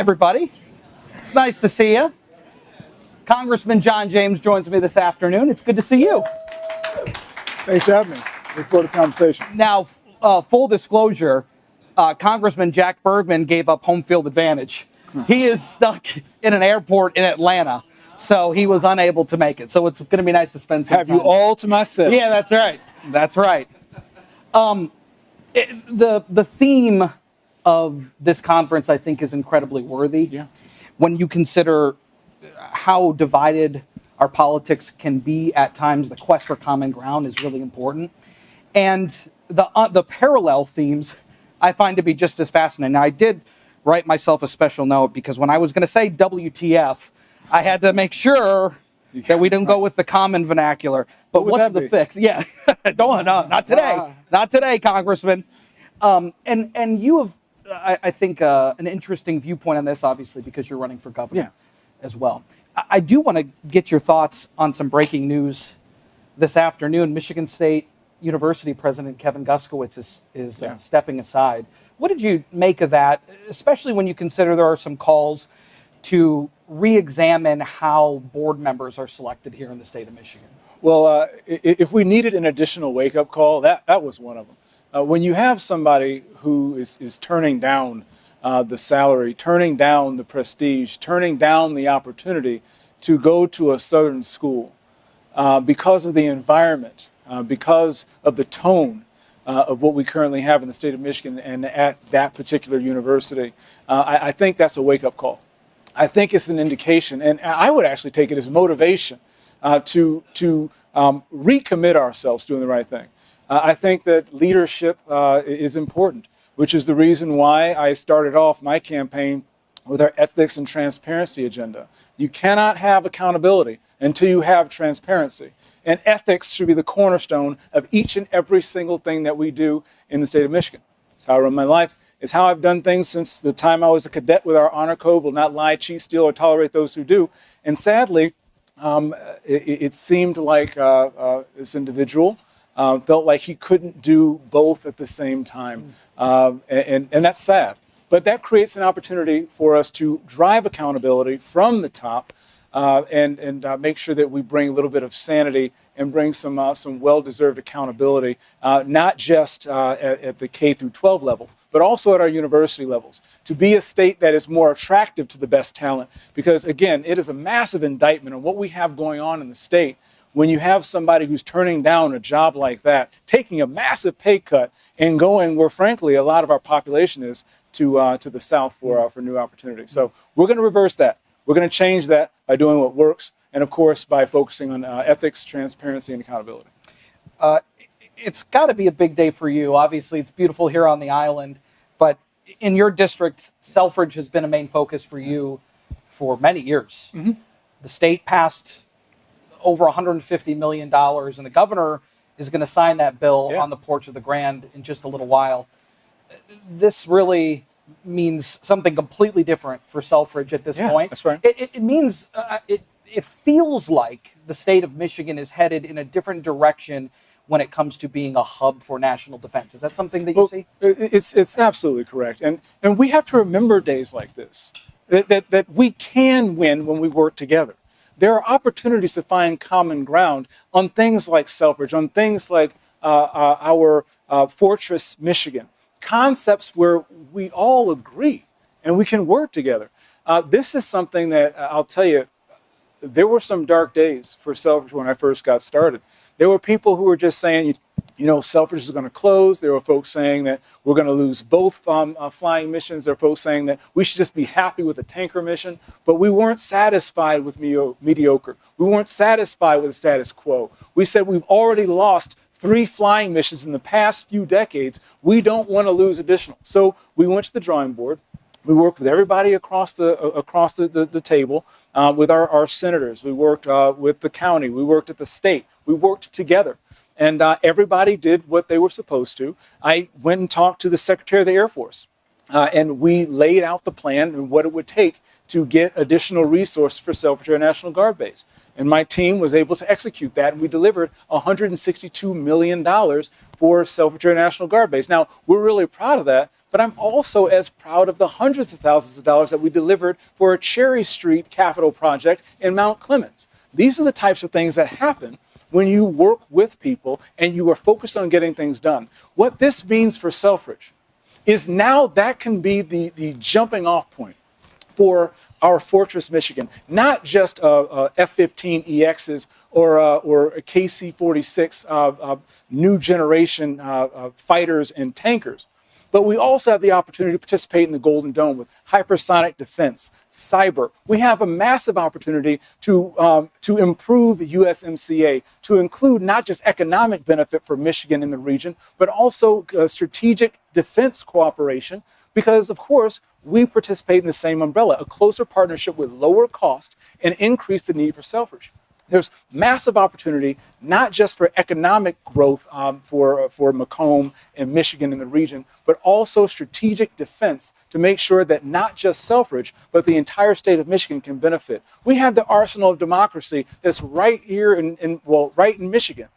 everybody. It's nice to see you. Congressman John James joins me this afternoon. It's good to see you. Thanks for having me. Look forward to the conversation. Now, full disclosure, Congressman Jack Bergman gave up home field advantage. He is stuck in an airport in Atlanta, so he was unable to make it. So it's going to be nice to spend some time. Have you all to myself. Yeah, that's right. That's right. The theme of this conference, I think, is incredibly worthy. Yeah. When you consider how divided our politics can be at times, the quest for common ground is really important. And the parallel themes I find to be just as fascinating. Now, I did write myself a special note because when I was going to say WTF, I had to make sure that we didn't go with the common vernacular. But what's the fix? Yeah, no, not today. Not today, Congressman. And you have, I think, an interesting viewpoint on this, obviously, because you're running for governor as well. I do want to get your thoughts on some breaking news this afternoon. Michigan State University President Kevin Guskowitz is stepping aside. What did you make of that, especially when you consider there are some calls to re-examine how board members are selected here in the state of Michigan? Well, if we needed an additional wake-up call, that was one of them. When you have somebody who is turning down the salary, turning down the prestige, turning down the opportunity to go to a southern school because of the environment, because of the tone of what we currently have in the state of Michigan and at that particular university, I think that's a wake-up call. I think it's an indication, and I would actually take it as motivation to recommit ourselves to doing the right thing. I think that leadership is important, which is the reason why I started off my campaign with our ethics and transparency agenda. You cannot have accountability until you have transparency. And ethics should be the cornerstone of each and every single thing that we do in the state of Michigan. It's how I run my life. It's how I've done things since the time I was a cadet with our honor code. Will not lie, cheat, steal, or tolerate those who do. And sadly, it seemed like this individual felt like he couldn't do both at the same time. And that's sad. But that creates an opportunity for us to drive accountability from the top and make sure that we bring a little bit of sanity and bring some well-deserved accountability, not just at the K through 12 level, but also at our university levels, to be a state that is more attractive to the best talent. Because again, it is a massive indictment on what we have going on in the state when you have somebody who's turning down a job like that, taking a massive pay cut and going where, frankly, a lot of our population is to the south for new opportunities. So we're going to reverse that. We're going to change that by doing what works, and of course, by focusing on ethics, transparency, and accountability. It's got to be a big day for you. Obviously, it's beautiful here on the island, but in your district, Selfridge has been a main focus for you for many years. Mm-hmm. The state passed over $150 million, and the governor is going to sign that bill on the porch of the Grand in just a little while. This really means something completely different for Selfridge at this point. That's right. It means it feels like the state of Michigan is headed in a different direction when it comes to being a hub for national defense. Is that something that you see? It's absolutely correct. And we have to remember days like this, that we can win when we work together. There are opportunities to find common ground on things like Selfridge, on things like our Fortress, Michigan, concepts where we all agree and we can work together. This is something that I'll tell you, there were some dark days for Selfridge when I first got started. There were people who were just saying, you know, Selfridge is going to close. There were folks saying that we're going to lose both flying missions. There were folks saying that we should just be happy with a tanker mission. But we weren't satisfied with mediocre. We weren't satisfied with the status quo. We said we've already lost 3 flying missions in the past few decades. We don't want to lose additional. So we went to the drawing board. We worked with everybody across the table, with our senators. We worked with the county. We worked at the state. We worked together. And everybody did what they were supposed to. I went and talked to the Secretary of the Air Force. and we laid out the plan and what it would take to get additional resources for Selfridge Air National Guard Base. And my team was able to execute that, and we delivered $162 million for Selfridge Air National Guard Base. Now, we're really proud of that, but I'm also as proud of the hundreds of thousands of dollars that we delivered for a Cherry Street capital project in Mount Clemens. These are the types of things that happen when you work with people and you are focused on getting things done. What this means for Selfridge is now that can be the jumping off point for our Fortress Michigan, not just F-15EXs or a KC-46 new generation fighters and tankers. But we also have the opportunity to participate in the Golden Dome with hypersonic defense, cyber. We have a massive opportunity to improve USMCA, to include not just economic benefit for Michigan and the region, but also strategic defense cooperation, because, of course, we participate in the same umbrella, a closer partnership with lower cost and increase the need for Selfridge. There's massive opportunity, not just for economic growth for Macomb and Michigan and the region, but also strategic defense to make sure that not just Selfridge, but the entire state of Michigan can benefit. We have the arsenal of democracy that's right here right in Michigan.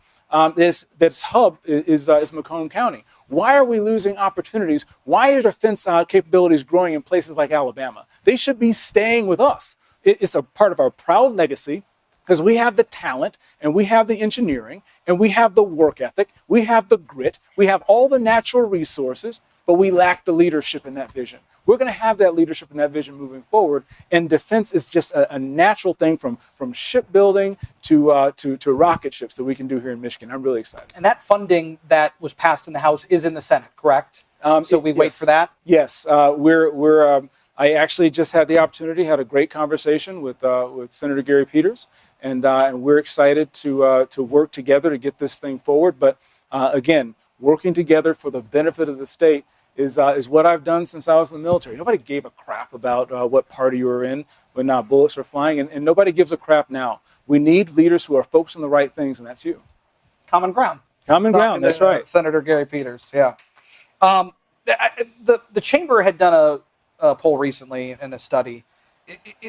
This hub is Macomb County. Why are we losing opportunities? Why are defense capabilities growing in places like Alabama? They should be staying with us. It's a part of our proud legacy, because we have the talent, and we have the engineering, and we have the work ethic, we have the grit, we have all the natural resources, but we lack the leadership in that vision. We're going to have that leadership in that vision moving forward, and defense is just a natural thing from shipbuilding to rocket ships that we can do here in Michigan. I'm really excited. And that funding that was passed in the House is in the Senate, correct? So we wait for that? Yes. I actually just had the opportunity, had a great conversation with Senator Gary Peters, and we're excited to work together to get this thing forward. But again, working together for the benefit of the state is what I've done since I was in the military. Nobody gave a crap about what party you were in when bullets were flying, and nobody gives a crap now. We need leaders who are focused on the right things, and that's you. Common ground. Common ground, that's right. Senator Gary Peters, yeah. The chamber had done a poll recently in a study.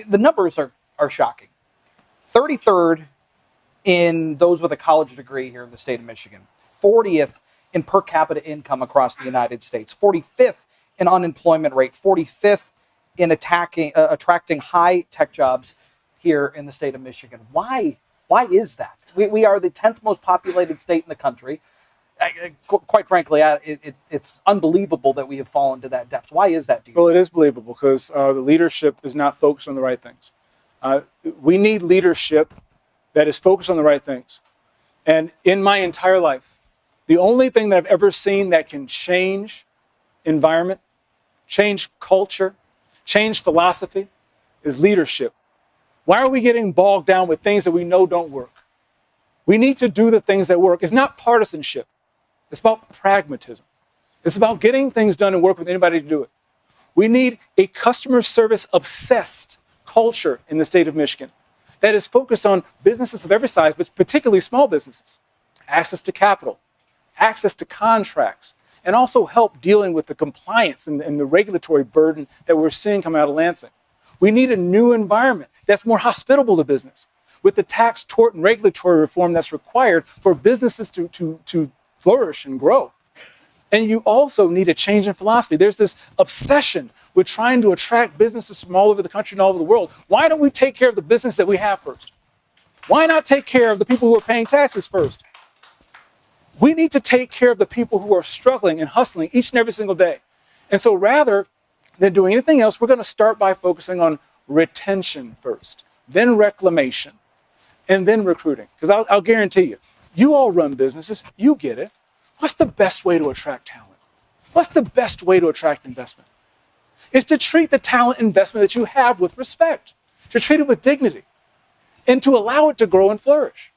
The numbers are shocking. 33rd in those with a college degree here in the state of Michigan. 40th in per capita income across the United States. 45th in unemployment rate. 45th in attracting high tech jobs here in the state of Michigan. Why is that? We are the 10th most populated state in the country. Quite frankly, it's unbelievable that we have fallen to that depth. Why is that, do you think? Well, it is believable because the leadership is not focused on the right things. We need leadership that is focused on the right things. And in my entire life, the only thing that I've ever seen that can change environment, change culture, change philosophy is leadership. Why are we getting bogged down with things that we know don't work? We need to do the things that work. It's not partisanship. It's about pragmatism. It's about getting things done and work with anybody to do it. We need a customer service obsessed culture in the state of Michigan that is focused on businesses of every size, but particularly small businesses. Access to capital, access to contracts, and also help dealing with the compliance and the regulatory burden that we're seeing come out of Lansing. We need a new environment that's more hospitable to business, with the tax, tort, and regulatory reform that's required for businesses to flourish and grow. And you also need a change in philosophy. There's this obsession with trying to attract businesses from all over the country and all over the world. Why don't we take care of the business that we have first? Why not take care of the people who are paying taxes first? We need to take care of the people who are struggling and hustling each and every single day. And so rather than doing anything else, we're going to start by focusing on retention first, then reclamation, and then recruiting. Because I'll guarantee you, you all run businesses, you get it. What's the best way to attract talent? What's the best way to attract investment? It's to treat the talent investment that you have with respect, to treat it with dignity, and to allow it to grow and flourish.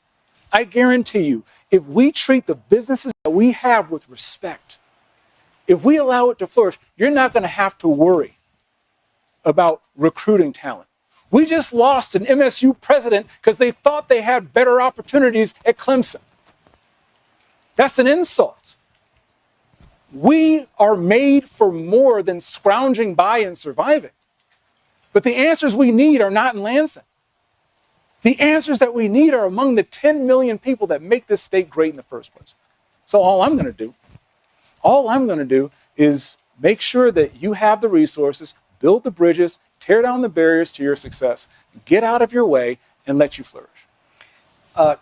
I guarantee you, if we treat the businesses that we have with respect, if we allow it to flourish, you're not going to have to worry about recruiting talent. We just lost an MSU president because they thought they had better opportunities at Clemson. That's an insult. We are made for more than scrounging by and surviving. But the answers we need are not in Lansing. The answers that we need are among the 10 million people that make this state great in the first place. So all I'm going to do is make sure that you have the resources, build the bridges, tear down the barriers to your success, get out of your way, and let you flourish.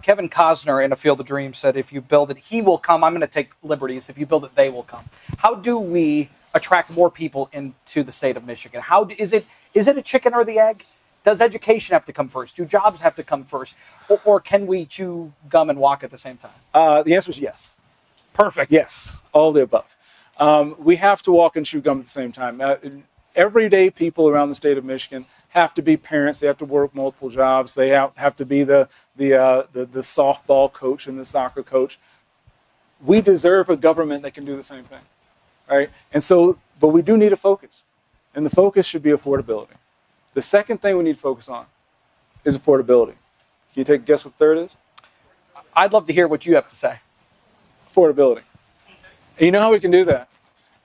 Kevin Costner in A Field of Dreams said, if you build it, he will come. I'm going to take liberties. If you build it, they will come. How do we attract more people into the state of Michigan? Is it a chicken or the egg? Does education have to come first? Do jobs have to come first? Or can we chew gum and walk at the same time? The answer is yes. Perfect. Yes, all the above. We have to walk and chew gum at the same time. Everyday people around the state of Michigan have to be parents. They have to work multiple jobs. They have to be the softball coach and the soccer coach. We deserve a government that can do the same thing, right? And so, but we do need a focus, and the focus should be affordability. The second thing we need to focus on is affordability. Can you take a guess what third is? I'd love to hear what you have to say. Affordability. And you know how we can do that?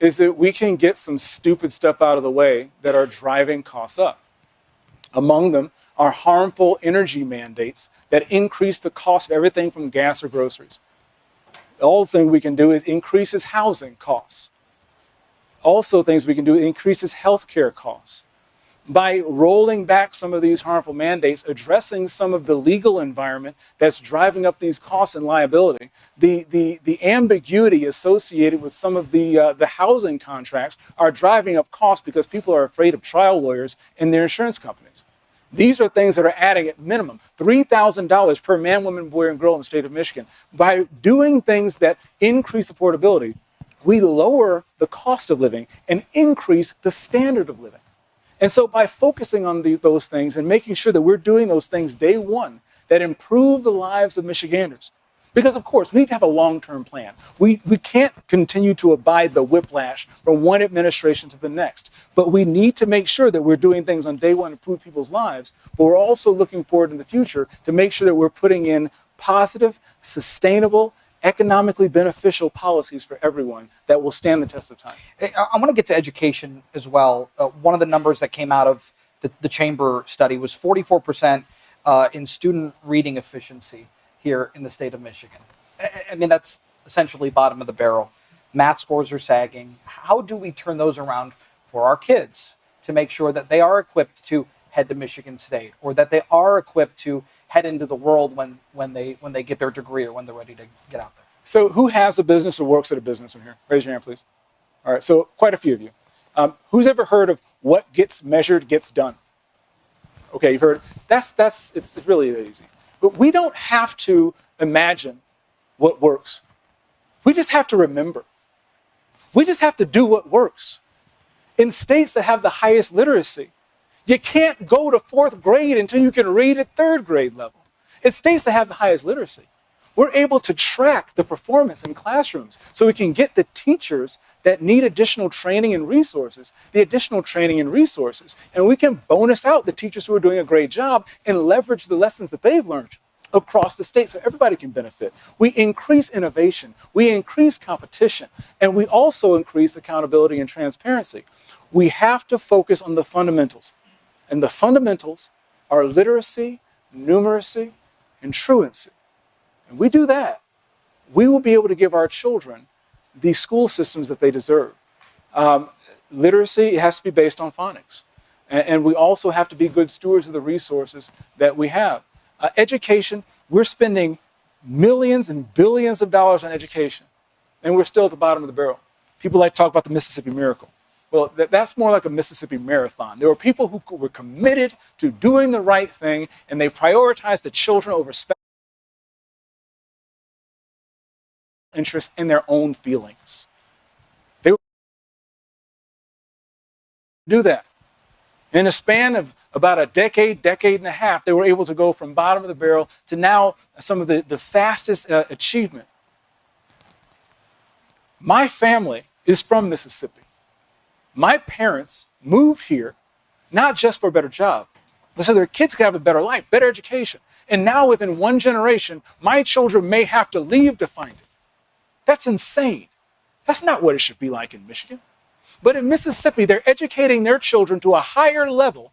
Is that we can get some stupid stuff out of the way that are driving costs up. Among them are harmful energy mandates that increase the cost of everything from gas or groceries. All thing we can do is increases housing costs. Also things we can do increases healthcare costs. By rolling back some of these harmful mandates, addressing some of the legal environment that's driving up these costs and liability, the ambiguity associated with some of the housing contracts are driving up costs because people are afraid of trial lawyers and their insurance companies. These are things that are adding at minimum $3,000 per man, woman, boy, and girl in the state of Michigan. By doing things that increase affordability, we lower the cost of living and increase the standard of living. And so by focusing on those things and making sure that we're doing those things day one that improve the lives of Michiganders, because of course we need to have a long-term plan. We can't continue to abide the whiplash from one administration to the next, but we need to make sure that we're doing things on day one to improve people's lives, but we're also looking forward in the future to make sure that we're putting in positive, sustainable, economically beneficial policies for everyone that will stand the test of time. I want to get to education as well. One of the numbers that came out of the Chamber study was 44% in student reading efficiency here in the state of Michigan. I mean, that's essentially bottom of the barrel. Math scores are sagging. How do we turn those around for our kids to make sure that they are equipped to head to Michigan State, or that they are equipped to head into the world when they get their degree or when they're ready to get out there? So who has a business or works at a business in here? Raise your hand, please. All right, so quite a few of you. Who's ever heard of what gets measured gets done? Okay, you've heard. It's really easy. But we don't have to imagine what works. We just have to remember. We just have to do what works. In states that have the highest literacy, you can't go to fourth grade until you can read at third grade level. In states that have the highest literacy, we're able to track the performance in classrooms so we can get the teachers that need additional training and resources, and we can bonus out the teachers who are doing a great job and leverage the lessons that they've learned across the state so everybody can benefit. We increase innovation, we increase competition, and we also increase accountability and transparency. We have to focus on the fundamentals. And the fundamentals are literacy, numeracy, and truancy. And we do that, we will be able to give our children the school systems that they deserve. Literacy has to be based on phonics. And we also have to be good stewards of the resources that we have. Education, we're spending millions and billions of dollars on education, and we're still at the bottom of the barrel. People like to talk about the Mississippi Miracle. Well, that's more like a Mississippi Marathon. There were people who were committed to doing the right thing, and they prioritized the children over interest in their own feelings. They do that. In a span of about a decade and a half, they were able to go from bottom of the barrel to now some of the fastest achievement. My family is from Mississippi. My parents moved here not just for a better job, but so their kids could have a better life, better education. And now within one generation, my children may have to leave to find it. That's insane. That's not what it should be like in Michigan. But in Mississippi, they're educating their children to a higher level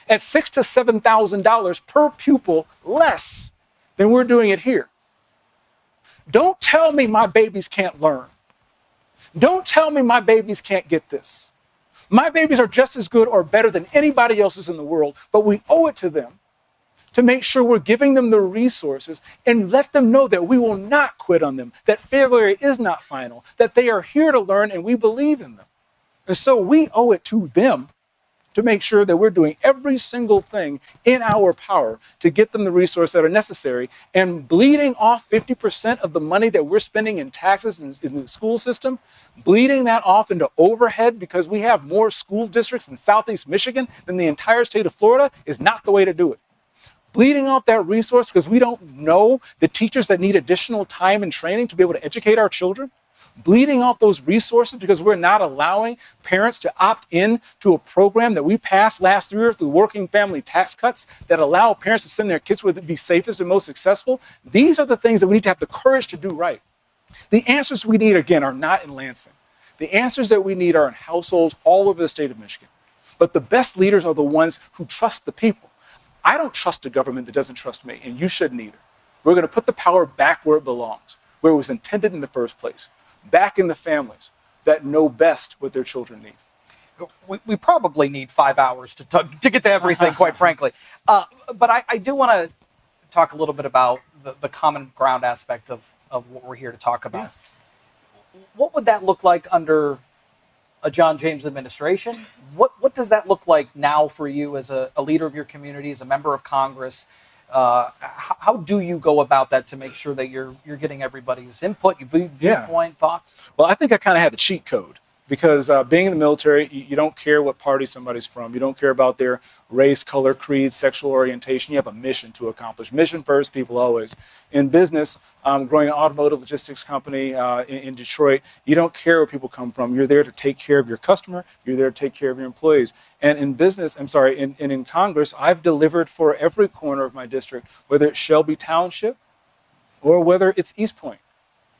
at $6,000 to $7,000 per pupil less than we're doing it here. Don't tell me my babies can't learn. Don't tell me my babies can't get this. My babies are just as good or better than anybody else's in the world, but we owe it to them to make sure we're giving them the resources and let them know that we will not quit on them, that failure is not final, that they are here to learn and we believe in them. And so we owe it to them to make sure that we're doing every single thing in our power to get them the resources that are necessary, and bleeding off 50% of the money that we're spending in taxes in the school system, bleeding that off into overhead because we have more school districts in Southeast Michigan than the entire state of Florida is not the way to do it. Bleeding off that resource because we don't know the teachers that need additional time and training to be able to educate our children, bleeding off those resources because we're not allowing parents to opt in to a program that we passed last year through working family tax cuts that allow parents to send their kids where they'd be safest and most successful. These are the things that we need to have the courage to do right. The answers we need, again, are not in Lansing. The answers that we need are in households all over the state of Michigan. But the best leaders are the ones who trust the people. I don't trust a government that doesn't trust me, and you shouldn't either. We're going to put the power back where it belongs, where it was intended in the first place. Back in the families that know best what their children need. We probably need 5 hours to get to everything, quite frankly. But I do want to talk a little bit about the common ground aspect of what we're here to talk about. Yeah. What would that look like under a John James administration? What does that look like now for you as a leader of your community, as a member of Congress? How do you go about that to make sure that you're getting everybody's input, viewpoint, thoughts? Well, I think I kind of had the cheat code because being in the military, you don't care what party somebody's from. You don't care about their race, color, creed, sexual orientation. You have a mission to accomplish. Mission first, people always. In business, growing an automotive logistics company in Detroit, you don't care where people come from. You're there to take care of your customer. You're there to take care of your employees. And in business, in Congress, I've delivered for every corner of my district, whether it's Shelby Township or whether it's East Point.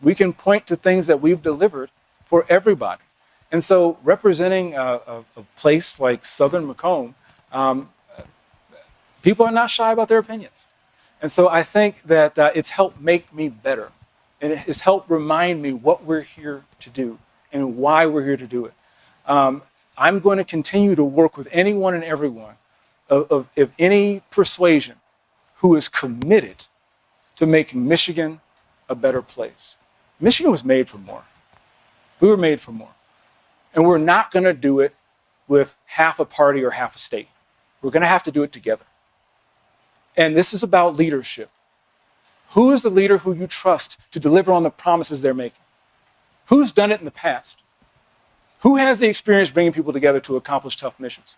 We can point to things that we've delivered for everybody. And so representing a place like Southern Macomb, people are not shy about their opinions. And so I think that it's helped make me better. And it has helped remind me what we're here to do and why we're here to do it. I'm going to continue to work with anyone and everyone of any persuasion who is committed to making Michigan a better place. Michigan was made for more. We were made for more. And we're not going to do it with half a party or half a state. We're going to have to do it together. And this is about leadership. Who is the leader who you trust to deliver on the promises they're making? Who's done it in the past? Who has the experience bringing people together to accomplish tough missions?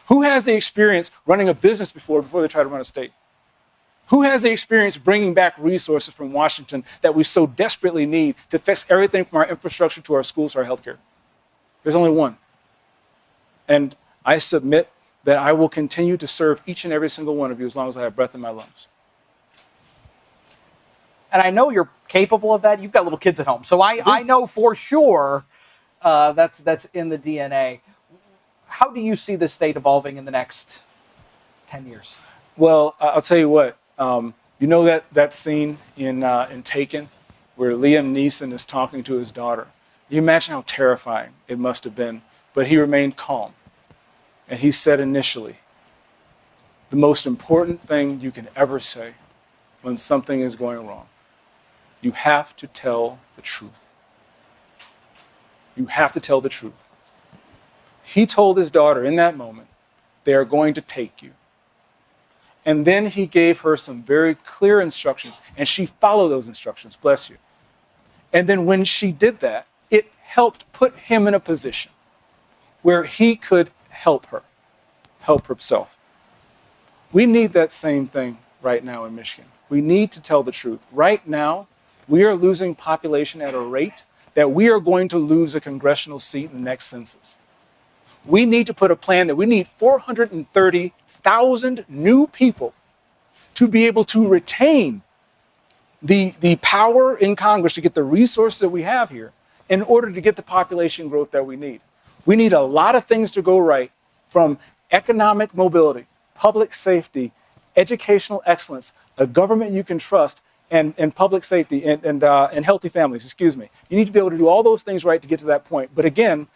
Who has the experience running a business before they try to run a state? Who has the experience bringing back resources from Washington that we so desperately need to fix everything from our infrastructure to our schools to our healthcare? There's only one. And I submit that I will continue to serve each and every single one of you as long as I have breath in my lungs. And I know you're capable of that. You've got little kids at home. So I know for sure that's in the DNA. How do you see the state evolving in the next 10 years? Well, I'll tell you what. You know that scene in Taken where Liam Neeson is talking to his daughter? You imagine how terrifying it must have been, but he remained calm. And he said initially, the most important thing you can ever say when something is going wrong, you have to tell the truth. You have to tell the truth. He told his daughter in that moment, they are going to take you. And then he gave her some very clear instructions, and she followed those instructions, bless you. And then when she did that, it helped put him in a position where he could help himself. We need that same thing right now in Michigan. We need to tell the truth. Right now, we are losing population at a rate that we are going to lose a congressional seat in the next census. We need to put a plan that we need 430,000 new people to be able to retain the power in Congress to get the resources that we have here in order to get the population growth that we need. We need a lot of things to go right, from economic mobility, public safety, educational excellence, a government you can trust, and public safety and healthy families, excuse me. You need to be able to do all those things right to get to that point. But again,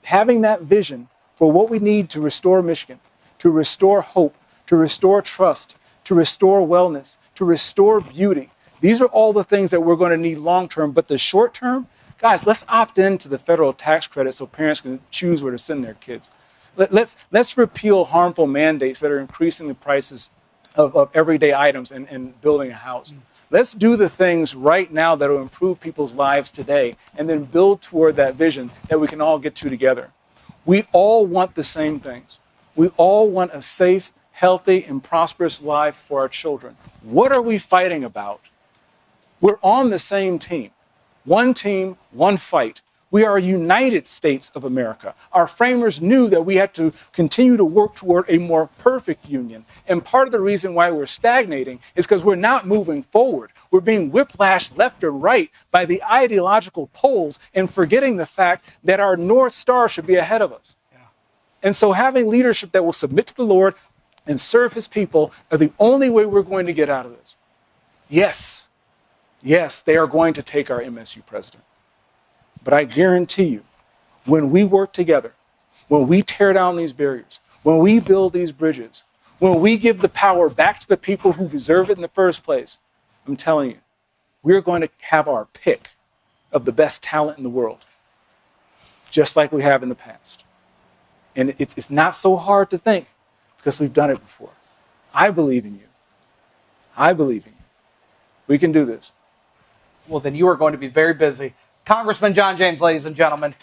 having that vision for what we need to restore Michigan, to restore hope, to restore trust, to restore wellness, to restore beauty. These are all the things that we're going to need long term. But the short term, guys, let's opt into the federal tax credit so parents can choose where to send their kids. Let's repeal harmful mandates that are increasing the prices of everyday items and building a house. Let's do the things right now that will improve people's lives today, and then build toward that vision that we can all get to together. We all want the same things. We all want a safe, healthy, and prosperous life for our children. What are we fighting about? We're on the same team. One team, one fight. We are a United States of America. Our framers knew that we had to continue to work toward a more perfect union. And part of the reason why we're stagnating is because we're not moving forward. We're being whiplashed left and right by the ideological poles and forgetting the fact that our North Star should be ahead of us. Yeah. And so having leadership that will submit to the Lord and serve his people are the only way we're going to get out of this. Yes, they are going to take our MSU president. But I guarantee you, when we work together, when we tear down these barriers, when we build these bridges, when we give the power back to the people who deserve it in the first place, I'm telling you, we're going to have our pick of the best talent in the world, just like we have in the past. And it's not so hard to think because we've done it before. I believe in you. I believe in you. We can do this. Well, then you are going to be very busy. Congressman John James, ladies and gentlemen.